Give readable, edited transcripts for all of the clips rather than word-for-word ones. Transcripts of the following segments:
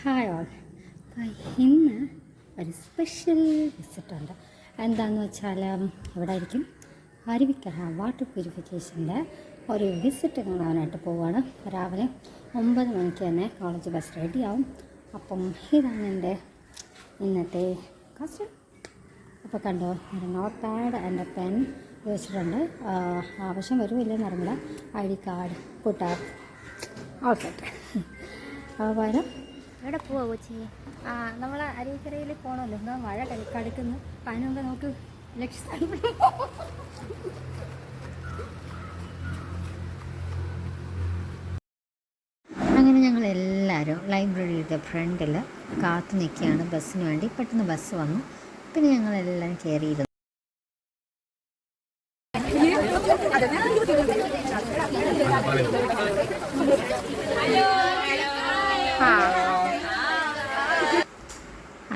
Hi all. അപ്പോൾ ഇന്ന് ഒരു സ്പെഷ്യൽ വിസിറ്റുണ്ട്. എന്താണെന്ന് വെച്ചാൽ ഇവിടെ ആയിരിക്കും അരുവിക്കര വാട്ടർ പ്യൂരിഫിക്കേഷൻ്റെ ഒരു വിസിറ്റ് കാണാനായിട്ട് പോവുകയാണ്. രാവിലെ 9 മണിക്ക് തന്നെ കോളേജ് ബസ് റെഡിയാവും. അപ്പം ഇതാണ് എൻ്റെ ഇന്നത്തെ കസ്റ്റം. അപ്പോൾ കണ്ടോ, ഒരു നോട്ട് പാഡ് എൻ്റെ പെൻ വെച്ചിട്ടുണ്ട്. ആവശ്യം വരുമില്ലെന്ന് അറിയില്ല. ID card put up okay. അപ്പോൾ എവിടെ പോവാ കൊച്ചി? നമ്മൾ അരുവിക്കരയിൽ പോകണമല്ലോ. എന്താ മഴ കടുക്കുന്നു. അതിനുമ്പ് നമുക്ക് ലക്ഷ്യം. അങ്ങനെ ഞങ്ങളെല്ലാവരും ലൈബ്രറിയുടെ ഫ്രണ്ടിൽ കാത്തു നിൽക്കുകയാണ് ബസ്സിന് വേണ്ടി. പെട്ടെന്ന് ബസ് വന്നു. പിന്നെ ഞങ്ങളെല്ലാം കയറിയിരുന്നു.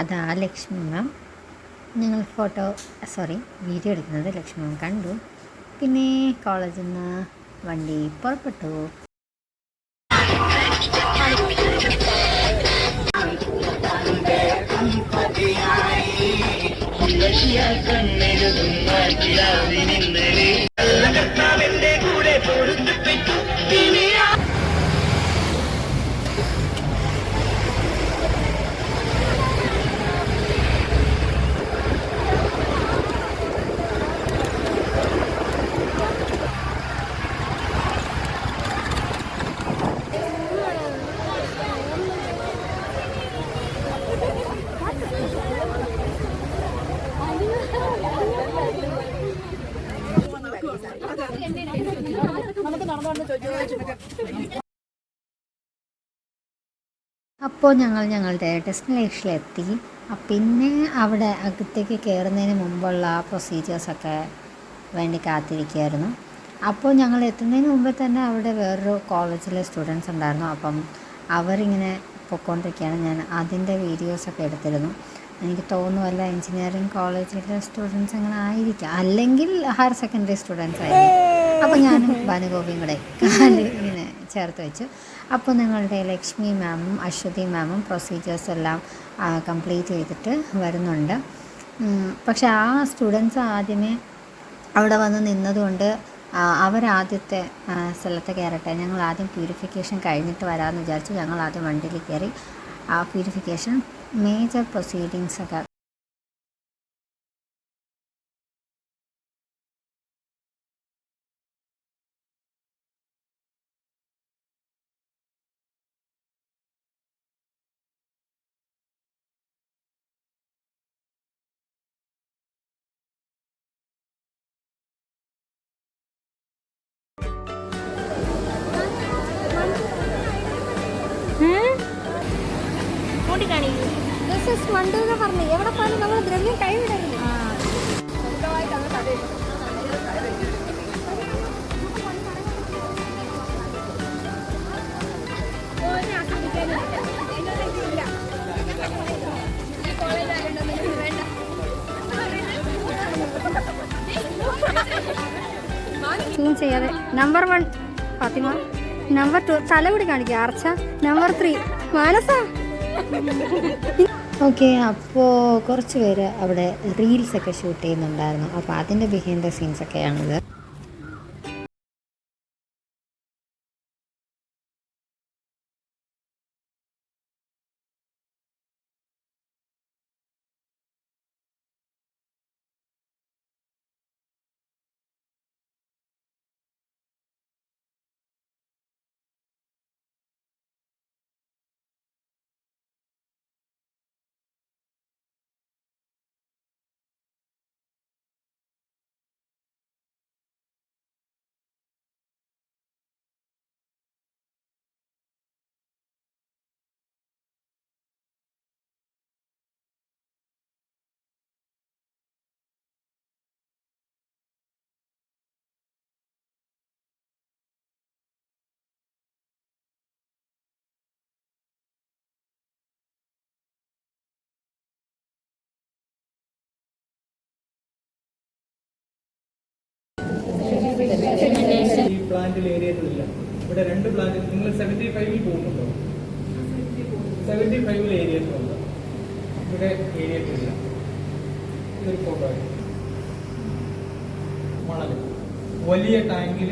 അതാ ലക്ഷ്മി മാം. ഞങ്ങൾ വീഡിയോ എടുക്കുന്നത് ലക്ഷ്മി മാം കണ്ടു. പിന്നെ കോളേജിൽ നിന്ന് വണ്ടി പുറപ്പെട്ടു. അപ്പോൾ ഞങ്ങളുടെ ഡെസ്റ്റിനേഷനിലെത്തി. പിന്നെ അവിടെ അകത്തേക്ക് കയറുന്നതിന് മുമ്പുള്ള പ്രൊസീജിയേഴ്സൊക്കെ വേണ്ടി കാത്തിരിക്കുകയായിരുന്നു. അപ്പോൾ ഞങ്ങൾ എത്തുന്നതിന് മുമ്പ് തന്നെ അവിടെ വേറൊരു കോളേജിലെ സ്റ്റുഡൻസ് ഉണ്ടായിരുന്നു. അപ്പം അവരിങ്ങനെ പൊയ്ക്കൊണ്ടിരിക്കുകയാണ്. ഞാൻ അതിൻ്റെ വീഡിയോസൊക്കെ എടുത്തിരുന്നു. എനിക്ക് തോന്നുമല്ല എഞ്ചിനീയറിംഗ് കോളേജിലെ സ്റ്റുഡൻസ് അങ്ങനെ ആയിരിക്കാം, അല്ലെങ്കിൽ ഹയർ സെക്കൻഡറി സ്റ്റുഡൻസ് ആയിരിക്കും. അപ്പോൾ ഞാനും ഭാനുഗോപിയും കൂടെ കാല് ഇങ്ങനെ ചേർത്ത് വെച്ചു. അപ്പോൾ ഞങ്ങളുടെ ലക്ഷ്മി മാമും അശ്വതി മാമും പ്രൊസീജിയേഴ്സ് എല്ലാം കംപ്ലീറ്റ് ചെയ്തിട്ട് വരുന്നുണ്ട്. പക്ഷേ ആ സ്റ്റുഡൻസ് ആദ്യമേ അവിടെ വന്ന് നിന്നതുകൊണ്ട് അവരാദ്യത്തെ സ്ഥലത്ത് കയറട്ടെ, ഞങ്ങൾ ആദ്യം പ്യൂരിഫിക്കേഷൻ കഴിഞ്ഞിട്ട് വരാമെന്ന് വിചാരിച്ചു. ഞങ്ങൾ ആദ്യം വണ്ടിയിൽ കയറി ആ പ്യൂരിഫിക്കേഷൻ മേജർ പ്രൊസീഡിങ്സൊക്കെ മണ്ടെന്ന് പറഞ്ഞു. എവിടെ പോയാലും നമ്മൾ ദ്രവ്യം കൈവിടരുത്. സൂം ചെയ്യാതെ. നമ്പർ 1 ഫാത്തിമ, നമ്പർ 2 തലമുടി കാണിക്കുക ആർച്ച, നമ്പർ 3 മാനസ. ഓക്കെ. അപ്പോൾ കുറച്ച് പേര് അവിടെ റീൽസൊക്കെ ഷൂട്ട് ചെയ്യുന്നുണ്ടായിരുന്നു. അപ്പോൾ അതിൻ്റെ ബിഹൈൻഡ് ദ സീൻസൊക്കെയാണിത്. പ്ലാന്റിൽ ഏരിയകളില്ല. ഇവിടെ 2 പ്ലാന്റ് നിങ്ങൾ 75-ൽ പോകുന്നുണ്ടോ? 75 ഏരിയയിലുണ്ട്. ഇവിടെ ഏരിയയിലില്ല. ഇതൊരു ഫോട്ടോ മണൽ വലിയ ടാങ്കിൽ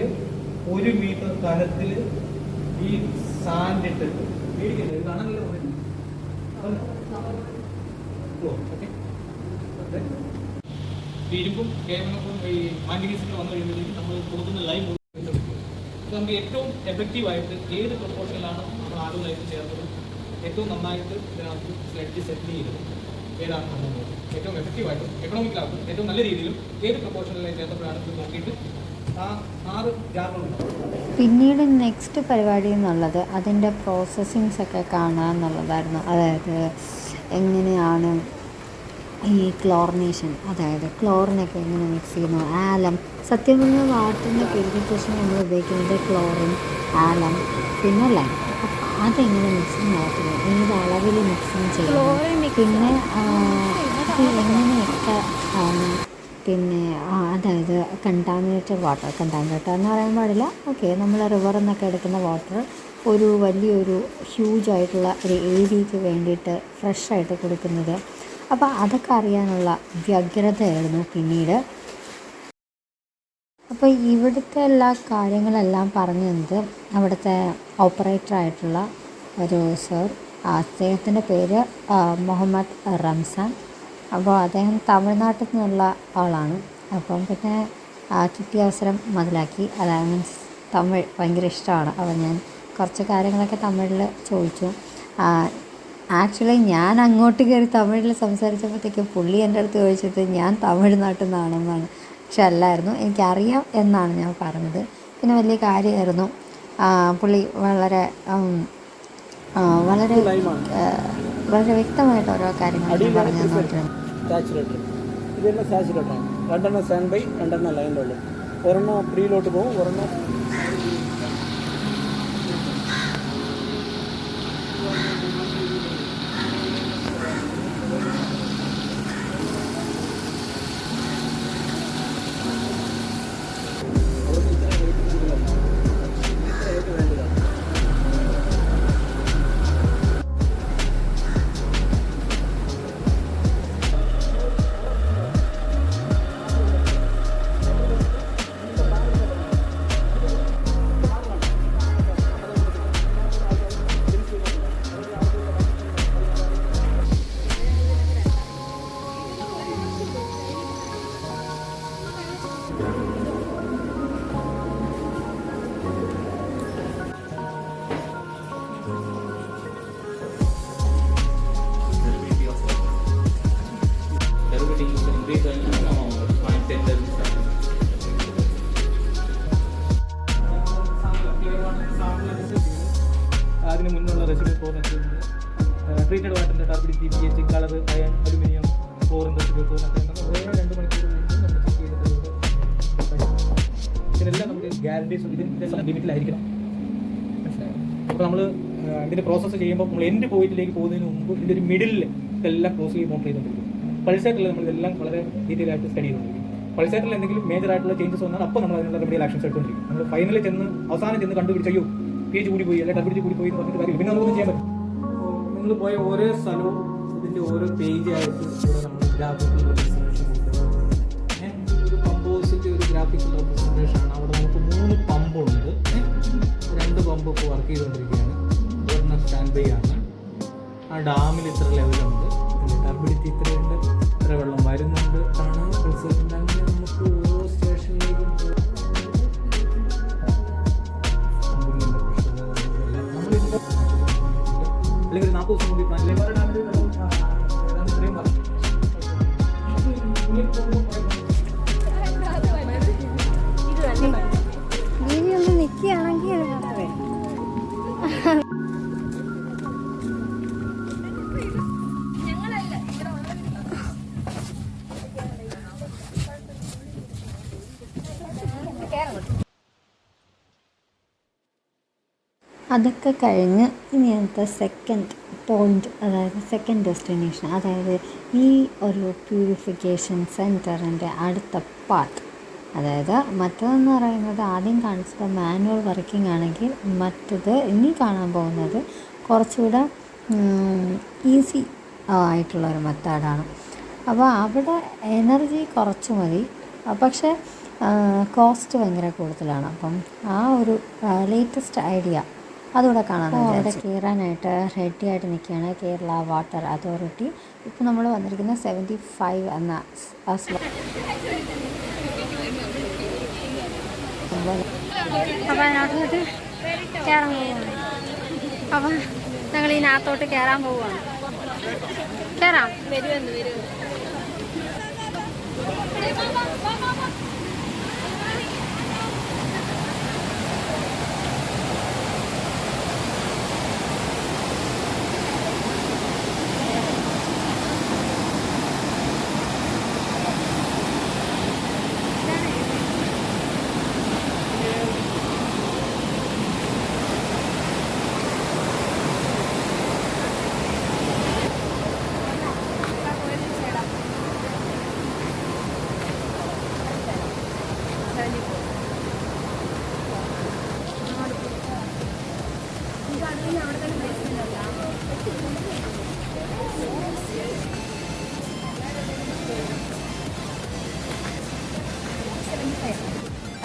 1 മീറ്റർ കനത്തിൽ ഈ സാൻഡ് ഇട്ടിട്ട് മേടിക്കുന്നത് കാണാനല്ലോ. ഇരുമ്പും കേവലവും ഈ മാൻഗനീസിന്റെ വന്നു കഴിയുമ്പോഴത്തേക്കും നമ്മൾ കൊടുക്കുന്ന ലൈവ് നമുക്ക് ഏറ്റവും എഫക്റ്റീവായിട്ട് ഏത് പ്രൊപ്പോർഷനിലാണ് നമ്മൾ ആളുകളായിട്ട് ചേർത്തത് ഏറ്റവും നന്നായിട്ട് ഇതിനകത്ത് സ്ലെഡ്ജ് സെറ്റിൽ ചെയ്തത് ഏതാണ് സംഭവം ഏറ്റവും എഫക്റ്റീവായിട്ടും എക്കണോമിക്കലായിട്ടും ഏറ്റവും നല്ല രീതിയിലും ഏത് പ്രൊപ്പോർഷനിലായി ചേർത്തപ്പോഴാണ് ഇത് നോക്കിയിട്ട് ആ 6 ജാറുകളുണ്ടാവും. പിന്നീട് നെക്സ്റ്റ് പരിപാടി എന്നുള്ളത് അതിൻ്റെ പ്രോസസ്സിങ്സ് ഒക്കെ കാണുക എന്നുള്ളതായിരുന്നു. അതായത് എങ്ങനെയാണ് ഈ ക്ലോറിനേഷൻ, അതായത് ക്ലോറിനൊക്കെ എങ്ങനെ മിക്സ് ചെയ്യുന്നു, ആലം. സത്യം പറഞ്ഞാൽ വാട്ടറിൻ്റെ പ്യൂരിഫിക്കേഷൻ നമ്മൾ ഉപയോഗിക്കുന്നത് ക്ലോറിൻ, ആലം, പിന്നെ ലൈം. അപ്പം അതെങ്ങനെ മിക്സിങ് നടത്തുന്നു, ഏത് അളവിൽ മിക്സിങ് ചെയ്യുന്നു, പിന്നെ ഇത് എങ്ങനെയൊക്കെ ആണ്, പിന്നെ അതായത് കണ്ടാമിനേറ്റഡ് വാട്ടർ എന്ന് പറയാൻ പാടില്ല. ഓക്കെ, നമ്മൾ റിവറിൽ നിന്നൊക്കെ എടുക്കുന്ന വാട്ടർ ഒരു വലിയൊരു ഹ്യൂജായിട്ടുള്ള ഒരു ഏരിയയ്ക്ക് വേണ്ടിയിട്ട് ഫ്രഷായിട്ട് കൊടുക്കുന്നത്. അപ്പോൾ അതൊക്കെ അറിയാനുള്ള വ്യഗ്രതയായിരുന്നു പിന്നീട്. അപ്പോൾ ഇവിടുത്തെ എല്ലാ കാര്യങ്ങളെല്ലാം പറഞ്ഞു തന്നത് അവിടുത്തെ ഓപ്പറേറ്ററായിട്ടുള്ള ഒരു സർ, അദ്ദേഹത്തിൻ്റെ പേര് മുഹമ്മദ് റംസാൻ. അപ്പോൾ അദ്ദേഹം തമിഴ്നാട്ടിൽ നിന്നുള്ള ആളാണ്. അപ്പം പിന്നെ കിട്ടിയ അവസരം മുതലാക്കി. അതായത് മീൻസ് തമിഴ് ഭയങ്കര ഇഷ്ടമാണ്. അപ്പോൾ ഞാൻ കുറച്ച് കാര്യങ്ങളൊക്കെ തമിഴിൽ ചോദിച്ചു. ആക്ച്വലി ഞാൻ അങ്ങോട്ട് കയറി തമിഴിൽ സംസാരിച്ചപ്പോഴത്തേക്കും പുള്ളി എൻ്റെ അടുത്ത് ചോദിച്ചത് ഞാൻ തമിഴ്നാട്ടിൽ നിന്നാണെന്നാണ്. പക്ഷെ അല്ലായിരുന്നു, എനിക്കറിയാം എന്നാണ് ഞാൻ പറഞ്ഞത്. പിന്നെ വലിയ കാര്യമായിരുന്നു. പുള്ളി വളരെ വളരെ വളരെ വ്യക്തമായിട്ട് ഓരോ കാര്യങ്ങൾ പറഞ്ഞു തന്നിട്ടുണ്ട്. സാച്ചുറേറ്റർ ഇതെല്ലാം സാച്ചുറേറ്ററാണ്. 2 സ്റ്റാൻഡ് ബൈ 2 ലൈനിലുള്ളൂ. ഒരെണ്ണം പ്രീലോട്ട് പോകും, ഒരെണ്ണം അതിന് മുന്നുള്ള റെസിഡ്യൂ ഫോർമാറ്റ് ട്രീറ്റഡ് വാട്ടറിൻ്റെ turbidity, pH, colour, iron, aluminium, chlorine residue format 2 മണിക്കൂർ കഴിഞ്ഞ് നമ്മൾ ചെക്ക് ചെയ്തിട്ട് ഇതിനെല്ലാം നമുക്ക് ഗ്യാരണ്ടീസ് ഇതിൻ്റെ ലിമിറ്റിലായിരിക്കണം. മനസ്സിലായോ? അപ്പോൾ നമ്മൾ ഇതിൻ്റെ പ്രോസസ്സ് ചെയ്യുമ്പോൾ നമ്മൾ എൻഡ് പോയിന്റിലേക്ക് പോകുന്നതിന് മുമ്പ് ഇതിൻ്റെ ഒരു മിഡിലിൽ ഇതെല്ലാം ക്ലോസ്ലി മോണിറ്റർ ചെയ്തുകൊണ്ടിരിക്കും. പൾസേറ്ററിൽ നമ്മൾ ഇതെല്ലാം വളരെ ഡീറ്റെയിൽ ആയിട്ട് സ്റ്റഡി ചെയ്തുകൊണ്ടിരിക്കും. പൾസേറ്ററിൽ എന്തെങ്കിലും മേജർ ആയിട്ടുള്ള ചേഞ്ചസ് വന്നാൽ അപ്പോൾ നമ്മൾ അതിനുള്ള റെമഡിയൽ ആക്ഷൻസ് എടുത്തുകൊണ്ടിരിക്കും. നമ്മൾ ഫൈനലിൽ ചെന്ന് അവസാനം ചെന്ന് കണ്ടുപിടിച്ചോ pH കൂടി പോയി അല്ലെങ്കിൽ ടർബിഡിറ്റി കൂടി പോയി എന്ന് പറഞ്ഞിട്ട് കാര്യമില്ല. പിന്നെ നമുക്കൊന്നും ചെയ്യാൻ പറ്റും. നിങ്ങൾ പോയ ഓരോ സ്ഥലവും ഇതിൻ്റെ ഓരോ പേജായിട്ട് ഇവിടെ നമ്മൾ ഗ്രാഫിക്കൽ റെപ്രസെൻറ്റേഷൻ കൊടുക്കുന്നത്. ഒരു പമ്പോസിൻ്റെ ഒരു ഗ്രാഫിക്കൽ റെപ്രസെൻറ്റേഷനാണ്. അവിടെ നമുക്ക് 3 പമ്പുണ്ട്. 2 പമ്പ് ഇപ്പോൾ വർക്ക് ചെയ്തുകൊണ്ടിരിക്കുകയാണ്. ഒരെണ്ണം സ്റ്റാൻഡ് ബൈ ആണ്. ആ ഡാമിൽ ഇത്ര ലെവലുണ്ട്, ടർബിഡിറ്റി ഇത്രയുണ്ട്, ഇത്ര വെള്ളം വരുന്നുണ്ട് ആണ് റിസൾട്ട്. അങ്ങനെ നമുക്ക് ഓരോ സ്റ്റേഷനിലേക്കും അല്ലെങ്കിൽ 40 ദിവസം കൂടി പ്ലാൻ ഒന്ന് നിൽക്കുകയാണെങ്കിൽ അതൊക്കെ കഴിഞ്ഞ് ഇനി അടുത്ത സെക്കൻഡ് പോയിൻ്റ്, അതായത് സെക്കൻഡ് ഡെസ്റ്റിനേഷൻ, അതായത് ഈ ഒരു പ്യൂരിഫിക്കേഷൻ സെൻറ്ററിൻ്റെ അടുത്ത പാർട്ട്. അതായത് മറ്റതെന്ന് പറയുന്നത് ആദ്യം കാണിച്ചത് മാനുവൽ വർക്കിംഗ് ആണെങ്കിൽ മറ്റത് ഇനി കാണാൻ പോകുന്നത് കുറച്ചുകൂടെ ഈസി ആയിട്ടുള്ളൊരു മെത്തേഡാണ്. അപ്പോൾ അവിടെ എനർജി കുറച്ച് മതി, പക്ഷേ കോസ്റ്റ് ഭയങ്കര കൂടുതലാണ്. അപ്പം ആ ഒരു ലേറ്റസ്റ്റ് ഐഡിയ അതുകൂടെ കാണാമെന്ന് വിചാരിച്ചു. അവിടെ കയറാനായിട്ട് റെഡി ആയിട്ട് നിൽക്കുകയാണ് കേരള വാട്ടർ അതോറിറ്റി. ഇപ്പോൾ നമ്മൾ വന്നിരിക്കുന്ന 75 എന്ന അപ്പോൾ അതിനകത്തോട്ട് കയറാൻ പോവുകയാണ്. അപ്പം ഞങ്ങൾ ഇതിനകത്തോട്ട് കയറാൻ പോവുകയാണ്. കയറാം, വരുമെന്ന് വരും.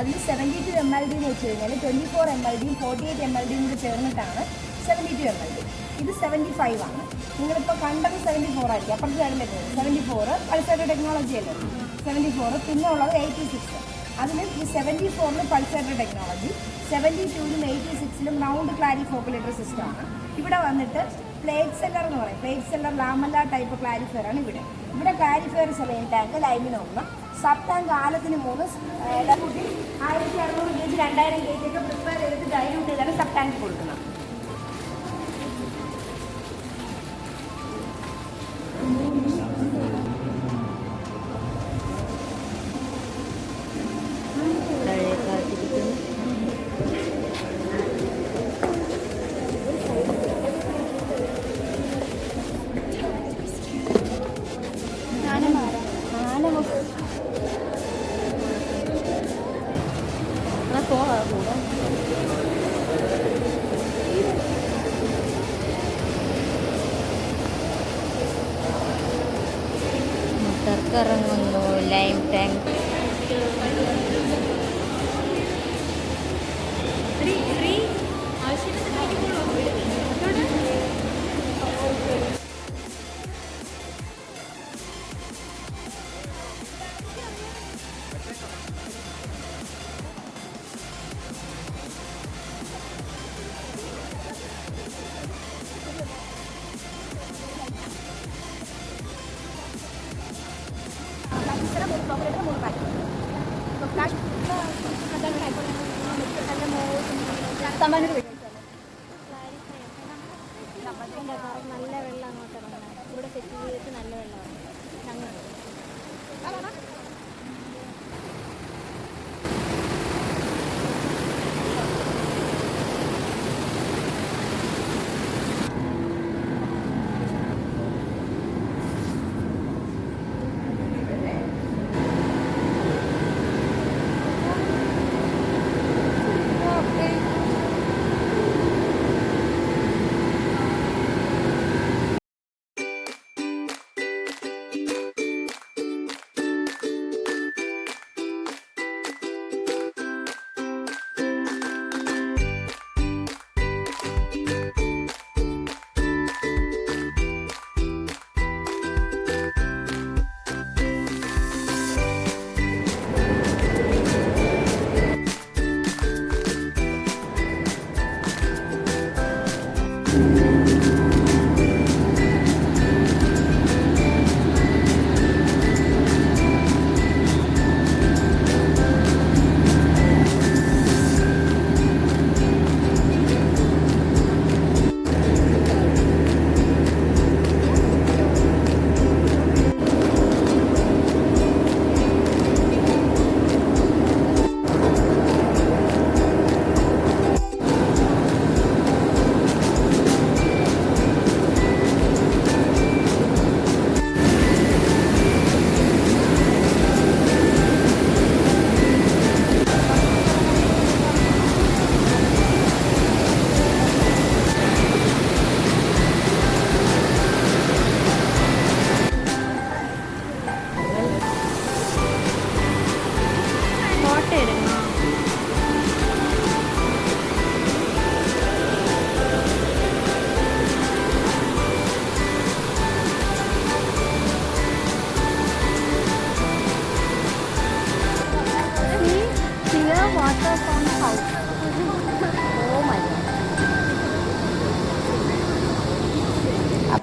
അതിൽ 72 mld എന്ന് വെച്ച് കഴിഞ്ഞാൽ 24 mld 48 mld കൂടി ചേർന്നിട്ടാണ് 72 mld. ഇത് 75 ആണ്. നിങ്ങളിപ്പോൾ കണ്ടത് 74 ആയിരിക്കും. അപ്പുറത്തെ സൈഡിൽ വരുന്നത് 74 പൾസേറ്റർ ടെക്നോളജി അല്ലേ, 74. പിന്നെ ഉള്ളത് 86. അതിൽ ഈ 74-ൽ പൾസേറ്റർ ടെക്നോളജി, 72-ലും 86-ലും റൗണ്ട് ക്ലാരിഫോക്കുലേറ്റർ സിസ്റ്റമാണ്. ഇവിടെ വന്നിട്ട് പ്ലേറ്റ് സെല്ലർ എന്ന് പറയും. Plate settler lamella type clarifier ആണ് ഇവിടെ. ഇവിടെ ക്ലാരിഫയർ സെലൈൻ ടാങ്ക് ലൈമിന് 1, സബ് ടാങ്ക് ആലത്തിന് 3, 1600 kg 2000 kg ഒക്കെ പ്രിപ്പയർ ചെയ്തിട്ട് ഡൈല്യൂട്ട് ചെയ്താണ് സബ് ടാങ്ക് കൊടുക്കുന്നത്. ഇറങ്ങുന്നു ലൈം ടാങ്ക്. നല്ല വെള്ളം അങ്ങോട്ട് ഇറങ്ങണം. ഇവിടെ സെറ്റ് ചെയ്തിട്ട് നല്ല വെള്ളമാണ് ഞങ്ങൾ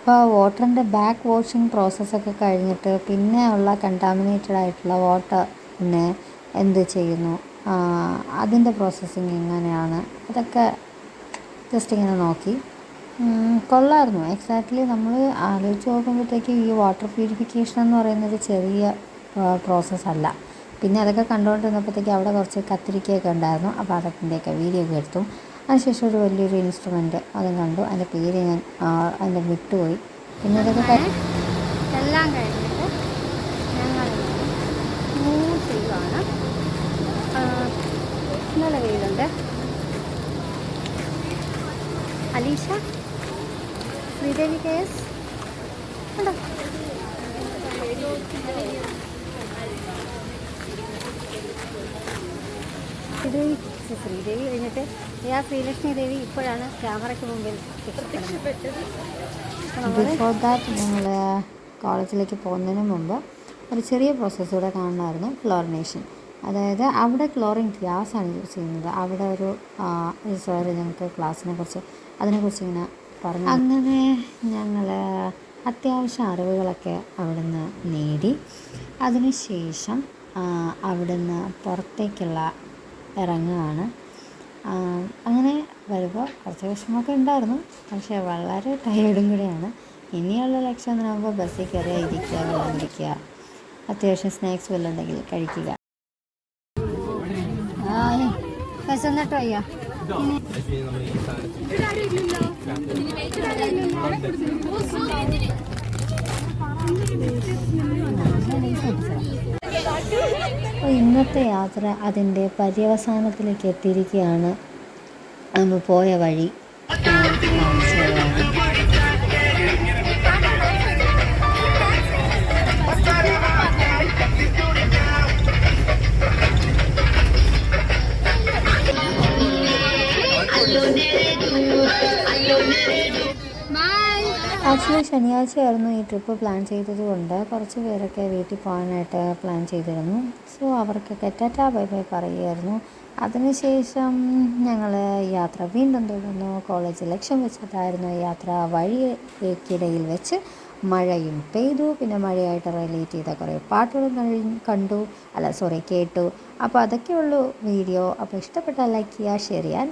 അപ്പോൾ വാട്ടറിൻ്റെ ബാക്ക് വാഷിംഗ് പ്രോസസ്സൊക്കെ കഴിഞ്ഞിട്ട് പിന്നെ ഉള്ള കണ്ടാമിനേറ്റഡ് ആയിട്ടുള്ള വാട്ടർ പിന്നെ എന്ത് ചെയ്യുന്നു, അതിൻ്റെ പ്രോസസ്സിങ് എങ്ങനെയാണ്, അതൊക്കെ ജസ്റ്റ് ഇങ്ങനെ നോക്കി. കൊള്ളായിരുന്നു. എക്സാക്ട്ലി നമ്മൾ ആലോചിച്ച് നോക്കുമ്പോഴത്തേക്ക് ഈ വാട്ടർ പ്യൂരിഫിക്കേഷൻ എന്ന് പറയുന്നത് ചെറിയ പ്രോസസ്സല്ല. പിന്നെ അതൊക്കെ കണ്ടുകൊണ്ടിരുന്നപ്പോഴത്തേക്ക് അവിടെ കുറച്ച് കത്തിരിക്കയൊക്കെ ഉണ്ടായിരുന്നു. അപ്പോൾ അതിൻ്റെയൊക്കെ വീഡിയോ ഒക്കെ എടുത്തു. അതിനുശേഷം ഒരു വലിയൊരു ഇൻസ്ട്രുമെൻറ്റ് അതും കണ്ടു. അതിൻ്റെ പേര് ഞാൻ അതിൻ്റെ വിട്ടുപോയി. പിന്നെ ഇതൊക്കെ എല്ലാം കഴിഞ്ഞിട്ട് ഞങ്ങൾ മൂവ് ചെയ്യുവാണ്. നല്ല വെയിലുണ്ട്. അലീഷ, ശ്രീദേവി കേസ് ഉണ്ടോ? ശ്രീദേവി കഴിഞ്ഞിട്ട് ശ്രീലക്ഷ്മി ദേവി ഇപ്പോഴാണ് ക്യാമറയ്ക്ക് മുമ്പിൽ ബിഫോർ ദാറ്റ് ഞങ്ങൾ കോളേജിലേക്ക് പോകുന്നതിന് മുമ്പ് ഒരു ചെറിയ പ്രോസസ്സ് കൂടെ കാണണമായിരുന്നു. ക്ലോറിനേഷൻ. അതായത് അവിടെ ക്ലോറിൻ ഗ്യാസാണ് യൂസ് ചെയ്യുന്നത്. അവിടെ ഒരു സാറ് ഞങ്ങൾക്ക് അതിനെക്കുറിച്ച് ഇങ്ങനെ പറഞ്ഞു. അങ്ങനെ ഞങ്ങൾ അത്യാവശ്യം അറിവുകളൊക്കെ അവിടുന്ന് നേടി. അതിനുശേഷം അവിടുന്ന് പുറത്തേക്കുള്ള ഇറങ്ങുകയാണ്. അങ്ങനെ വരുമ്പോൾ കുറച്ച് വിഷമമൊക്കെ ഉണ്ടായിരുന്നു. പക്ഷേ വളരെ ടയേർഡും കൂടെയാണ്. ഇനിയുള്ള ലക്ഷ്യം എന്ന് പറയുമ്പോൾ ബസ്സിൽ കയറിയാൽ ഇരിക്കുക, വെള്ളം കുടിക്കുക, അത്യാവശ്യം സ്നാക്സ് വല്ലതും ഉണ്ടെങ്കിൽ കഴിക്കുക. വിശന്നിട്ടോ അയ്യോ? അപ്പോൾ ഇന്നത്തെ യാത്ര അതിൻ്റെ പര്യവസാനത്തിലേക്ക് എത്തിയിരിക്കുകയാണ്. നമ്മൾ പോയ വഴി ആക്ച്വലി ശനിയാഴ്ചയായിരുന്നു ഈ ട്രിപ്പ് പ്ലാൻ ചെയ്തത് കൊണ്ട് കുറച്ച് പേരൊക്കെ വീട്ടിൽ പോകാനായിട്ട് പ്ലാൻ ചെയ്തിരുന്നു. സോ അവർക്കൊക്കെ ടാറ്റാ ബൈ ബൈ പറയുമായിരുന്നു. അതിനുശേഷം ഞങ്ങൾ യാത്ര വീണ്ടും തുടർന്നു. കോളേജ് ലക്ഷ്യം വെച്ചിട്ടായിരുന്നു യാത്ര. വഴിക്കിടയിൽ വെച്ച് മഴയും പെയ്തു. പിന്നെ മഴയായിട്ട് റിലേറ്റ് ചെയ്ത കുറേ പാട്ടുകളും കേട്ടു. അപ്പോൾ അതൊക്കെയുള്ളൂ വീഡിയോ. അപ്പോൾ ഇഷ്ടപ്പെട്ടാൽ ലൈക്ക് ചെയ്യുക, ഷെയർ ചെയ്യാൻ